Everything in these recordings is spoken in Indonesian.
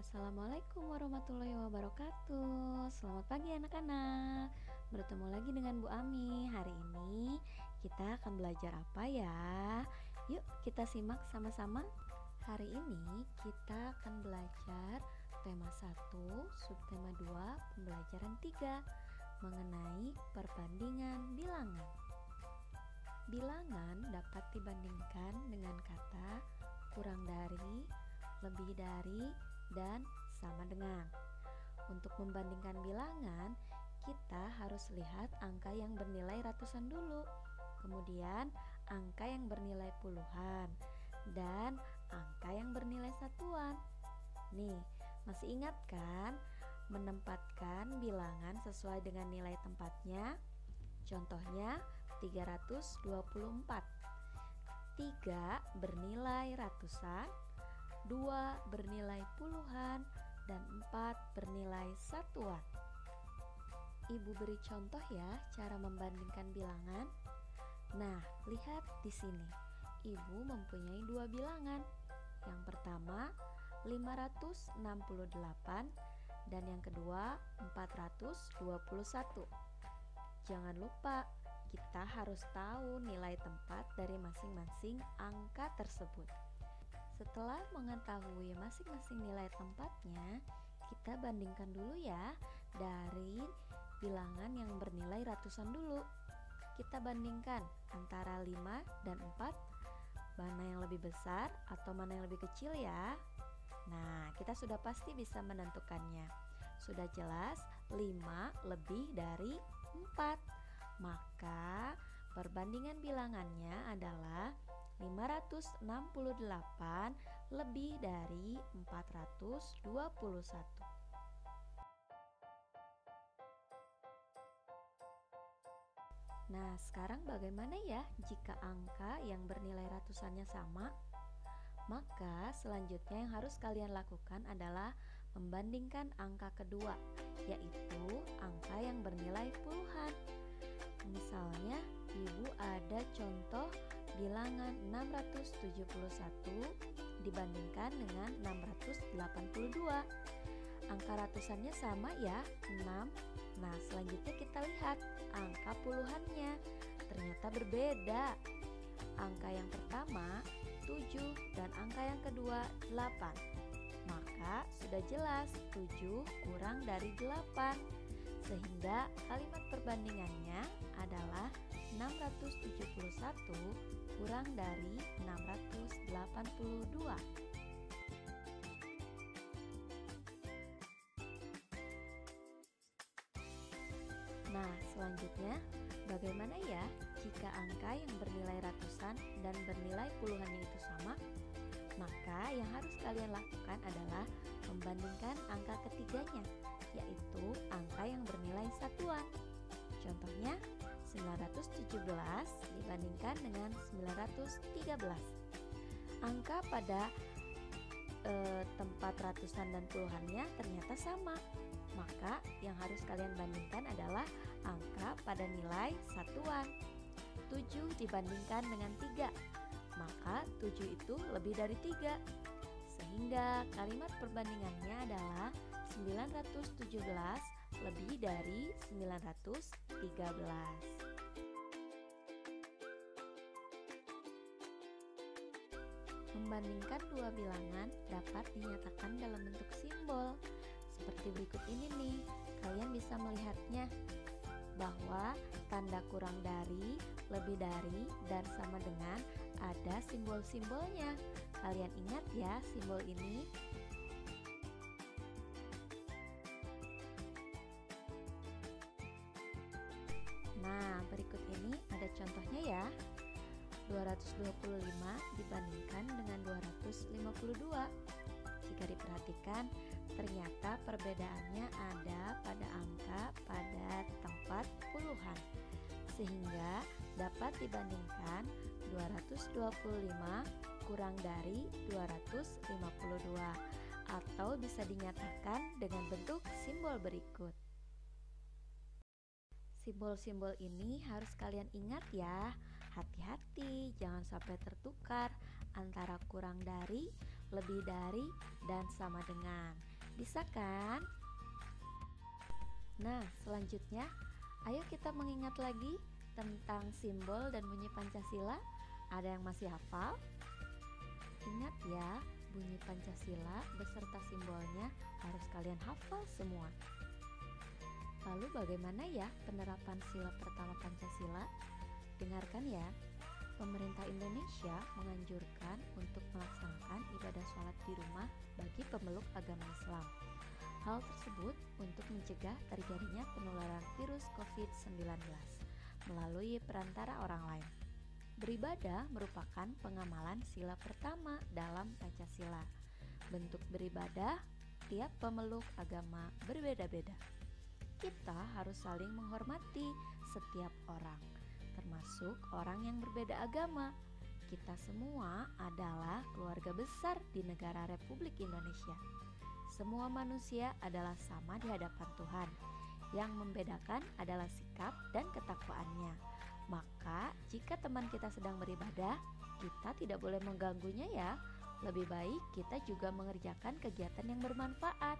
Assalamualaikum warahmatullahi wabarakatuh. Selamat pagi anak-anak. Bertemu lagi dengan Bu Ami. Hari ini kita akan belajar apa ya? Yuk kita simak sama-sama. Hari ini kita akan belajar tema 1, subtema 2, pembelajaran 3 mengenai perbandingan bilangan. Bilangan dapat dibandingkan dengan kata kurang dari, lebih dari, dan sama dengan. Untuk membandingkan bilangan, kita harus lihat angka yang bernilai ratusan dulu, kemudian angka yang bernilai puluhan, dan angka yang bernilai satuan. Nih, masih ingat kan menempatkan bilangan sesuai dengan nilai tempatnya? Contohnya 324. 3 bernilai ratusan, 2 bernilai puluhan, dan 4 bernilai satuan. Ibu beri contoh ya cara membandingkan bilangan. Nah, lihat di sini. Ibu mempunyai 2 bilangan. Yang pertama 568 dan yang kedua 421. Jangan lupa, kita harus tahu nilai tempat dari masing-masing angka tersebut. Setelah mengetahui masing-masing nilai tempatnya, kita bandingkan dulu ya dari bilangan yang bernilai ratusan dulu. Kita bandingkan antara 5 dan 4, mana yang lebih besar atau mana yang lebih kecil ya. Nah, kita sudah pasti bisa menentukannya. Sudah jelas 5 lebih dari 4. Maka perbandingan bilangannya adalah 568 lebih dari 421. Nah, sekarang bagaimana ya jika angka yang bernilai ratusannya sama? Maka selanjutnya yang harus kalian lakukan adalah membandingkan angka kedua, yaitu angka yang bernilai puluhan. Misalnya, Ibu ada contoh bilangan 671 dibandingkan dengan 682. Angka ratusannya sama ya, 6. Nah, selanjutnya kita lihat angka puluhannya. Ternyata berbeda. Angka yang pertama 7 dan angka yang kedua 8. Maka sudah jelas 7 kurang dari 8. Sehingga kalimat perbandingannya adalah 671 kurang dari 682. Nah, selanjutnya bagaimana ya jika angka yang bernilai ratusan dan bernilai puluhannya itu sama? Maka yang harus kalian lakukan adalah membandingkan angka ketiganya, yaitu angka yang bernilai satuan. Contohnya 917 dibandingkan dengan 913. Angka pada tempat ratusan dan puluhannya ternyata sama. Maka yang harus kalian bandingkan adalah angka pada nilai satuan. 7 dibandingkan dengan 3. Maka 7 itu lebih dari 3. Sehingga kalimat perbandingannya adalah 917 lebih dari 913. Membandingkan dua bilangan dapat dinyatakan dalam bentuk simbol. Seperti berikut ini nih, kalian bisa melihatnya bahwa tanda kurang dari, lebih dari, dan sama dengan ada simbol-simbolnya. Kalian ingat ya simbol ini? Nah, berikut ini ada contohnya ya. 225 dibandingkan dengan 252. Jika diperhatikan, ternyata perbedaannya ada pada angka pada tempat puluhan. Sehingga dapat dibandingkan 225 kurang dari 252 atau bisa dinyatakan dengan bentuk simbol berikut. Simbol-simbol ini harus kalian ingat ya. Hati-hati, jangan sampai tertukar antara kurang dari, lebih dari, dan sama dengan. Bisa kan? Nah, selanjutnya ayo kita mengingat lagi tentang simbol dan bunyi Pancasila. Ada yang masih hafal? Ingat ya, bunyi Pancasila beserta simbolnya harus kalian hafal semua. Lalu bagaimana ya penerapan sila pertama Pancasila? Dengarkan ya, pemerintah Indonesia menganjurkan untuk melaksanakan ibadah sholat di rumah bagi pemeluk agama Islam. Hal tersebut untuk mencegah terjadinya penularan virus COVID-19 melalui perantara orang lain. Beribadah merupakan pengamalan sila pertama dalam Pancasila. Bentuk beribadah tiap pemeluk agama berbeda-beda. Kita harus saling menghormati setiap orang, termasuk orang yang berbeda agama. Kita semua adalah keluarga besar di negara Republik Indonesia. Semua manusia adalah sama di hadapan Tuhan. Yang membedakan adalah sikap dan ketakwaannya. Maka, jika teman kita sedang beribadah, kita tidak boleh mengganggunya ya. Lebih baik kita juga mengerjakan kegiatan yang bermanfaat.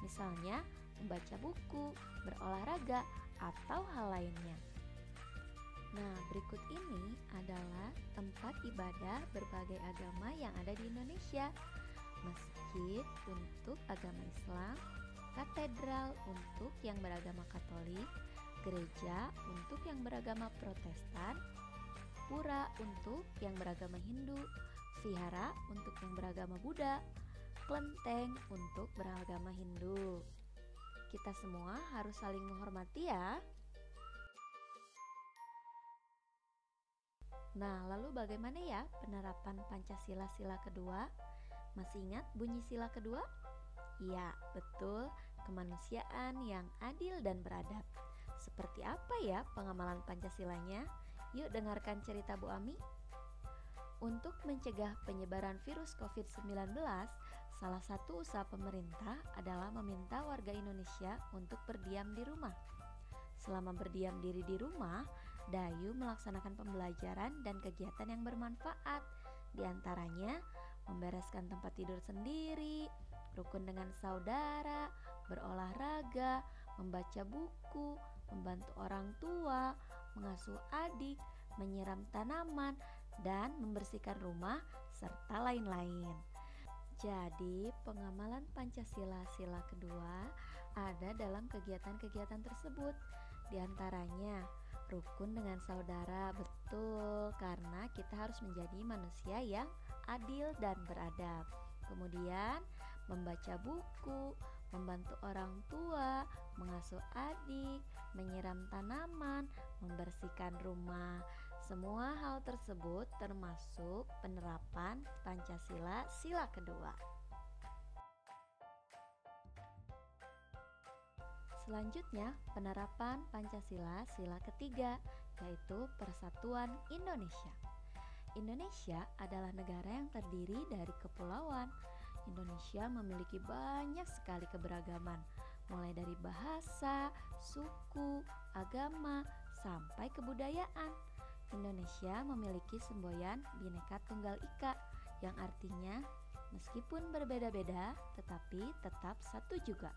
Misalnya, membaca buku, berolahraga, atau hal lainnya. Nah, berikut ini adalah tempat ibadah berbagai agama yang ada di Indonesia. Masjid untuk agama Islam, katedral untuk yang beragama Katolik, gereja untuk yang beragama Protestan, pura untuk yang beragama Hindu, vihara untuk yang beragama Buddha, kelenteng untuk beragama Hindu. Kita semua harus saling menghormati ya. Nah, lalu bagaimana ya penerapan Pancasila sila kedua? Masih ingat bunyi sila kedua? Iya, betul, kemanusiaan yang adil dan beradab. Seperti apa ya pengamalan Pancasilanya? Yuk dengarkan cerita Bu Ami. Untuk mencegah penyebaran virus COVID-19, salah satu usaha pemerintah adalah meminta warga Indonesia untuk berdiam di rumah. Selama berdiam diri di rumah, Dayu melaksanakan pembelajaran dan kegiatan yang bermanfaat. Di antaranya, membereskan tempat tidur sendiri, rukun dengan saudara, berolahraga, membaca buku, membantu orang tua, mengasuh adik, menyiram tanaman, dan membersihkan rumah, serta lain-lain. Jadi, pengamalan Pancasila sila kedua ada dalam kegiatan-kegiatan tersebut. Di antaranya, rukun dengan saudara, betul, karena kita harus menjadi manusia yang adil dan beradab. Kemudian, membaca buku, membantu orang tua, mengasuh adik, menyiram tanaman, membersihkan rumah. Semua hal tersebut termasuk penerapan Pancasila sila kedua. Selanjutnya, penerapan Pancasila sila ketiga, yaitu Persatuan Indonesia. Indonesia adalah negara yang terdiri dari kepulauan. Indonesia memiliki banyak sekali keberagaman, mulai dari bahasa, suku, agama, sampai kebudayaan. Indonesia memiliki semboyan Bhinneka Tunggal Ika, yang artinya meskipun berbeda-beda tetapi tetap satu juga.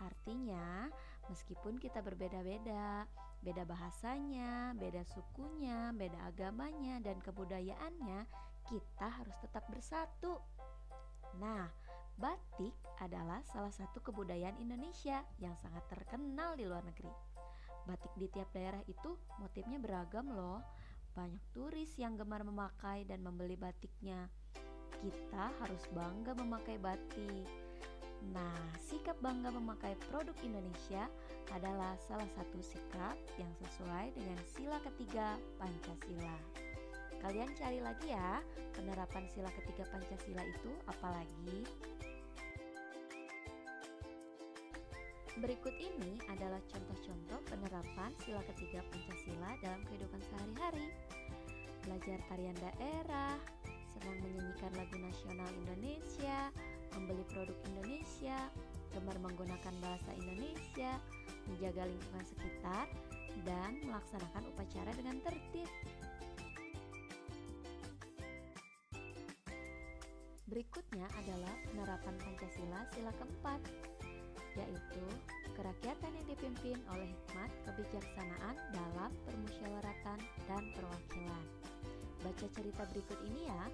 Artinya, meskipun kita berbeda-beda, beda bahasanya, beda sukunya, beda agamanya, dan kebudayaannya, kita harus tetap bersatu. Nah, batik adalah salah satu kebudayaan Indonesia yang sangat terkenal di luar negeri. Batik di tiap daerah itu motifnya beragam loh. Banyak turis yang gemar memakai dan membeli batiknya. Kita harus bangga memakai batik. Nah, sikap bangga memakai produk Indonesia adalah salah satu sikap yang sesuai dengan sila ketiga Pancasila. Kalian cari lagi ya, penerapan sila ketiga Pancasila itu apalagi? Berikut ini adalah contoh-contoh penerapan sila ketiga Pancasila dalam kehidupan sehari-hari. Belajar tarian daerah, senang menyanyikan lagu nasional Indonesia, membeli produk Indonesia, gemar menggunakan bahasa Indonesia, menjaga lingkungan sekitar, dan melaksanakan upacara dengan tertib. Berikutnya adalah penerapan Pancasila sila keempat, yaitu kerakyatan yang dipimpin oleh hikmat kebijaksanaan dalam permusyawaratan dan perwakilan. Baca cerita berikut ini ya.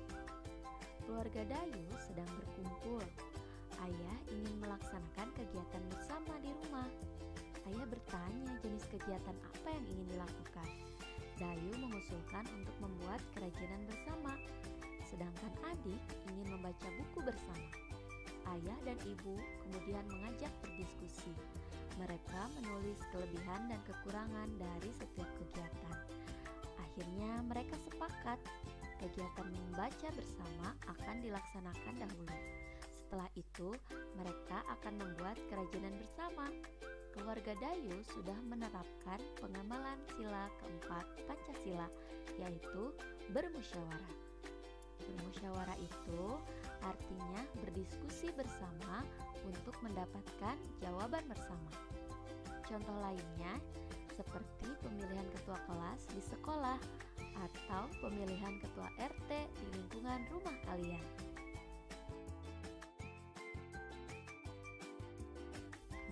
Keluarga Dayu sedang berkumpul. Ayah ingin melaksanakan kegiatan bersama di rumah. Ayah bertanya jenis kegiatan apa yang ingin dilakukan. Dayu mengusulkan untuk membuat kerajinan bersama, sedangkan adik ingin membaca buku bersama. Ayah dan ibu kemudian mengajak berdiskusi. Mereka menulis kelebihan dan kekurangan dari setiap kegiatan. Akhirnya mereka sepakat kegiatan membaca bersama akan dilaksanakan dahulu. Setelah itu, mereka akan membuat kerajinan bersama. Keluarga Dayu sudah menerapkan pengamalan sila keempat Pancasila, yaitu bermusyawarah. Bermusyawarah itu artinya berdiskusi bersama untuk mendapatkan jawaban bersama. Contoh lainnya seperti pemilihan ketua kelas di sekolah atau pemilihan ketua RT di lingkungan rumah kalian.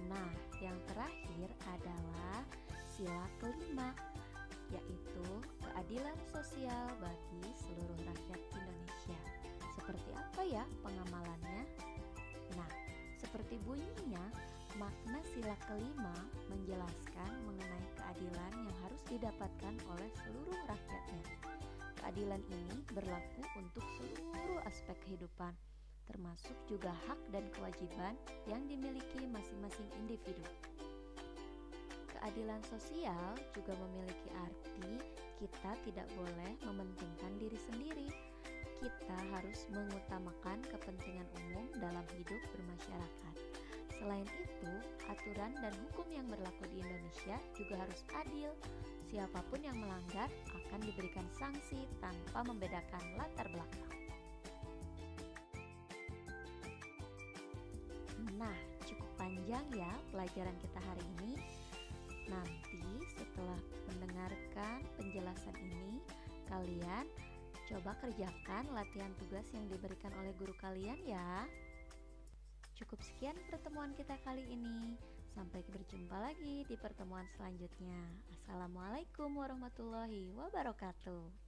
Nah, yang terakhir adalah sila kelima, yaitu keadilan sosial bagi seluruh rakyat Indonesia. Seperti apa ya pengamalannya? Nah, seperti bunyinya, makna sila kelima menjelaskan mengenai keadilan yang harus didapatkan oleh seluruh rakyatnya. Keadilan ini berlaku untuk seluruh aspek kehidupan, termasuk juga hak dan kewajiban yang dimiliki masing-masing individu. Keadilan sosial juga memiliki arti kita tidak boleh mementingkan diri sendiri. Kita harus mengutamakan kepentingan umum dalam hidup bermasyarakat. Selain itu, aturan dan hukum yang berlaku di Indonesia juga harus adil. Siapapun yang melanggar akan diberikan sanksi tanpa membedakan latar belakang. Nah, cukup panjang ya pelajaran kita hari ini. Nanti setelah mendengarkan penjelasan ini, kalian coba kerjakan latihan tugas yang diberikan oleh guru kalian ya. Cukup sekian pertemuan kita kali ini. Sampai berjumpa lagi di pertemuan selanjutnya. Assalamualaikum warahmatullahi wabarakatuh.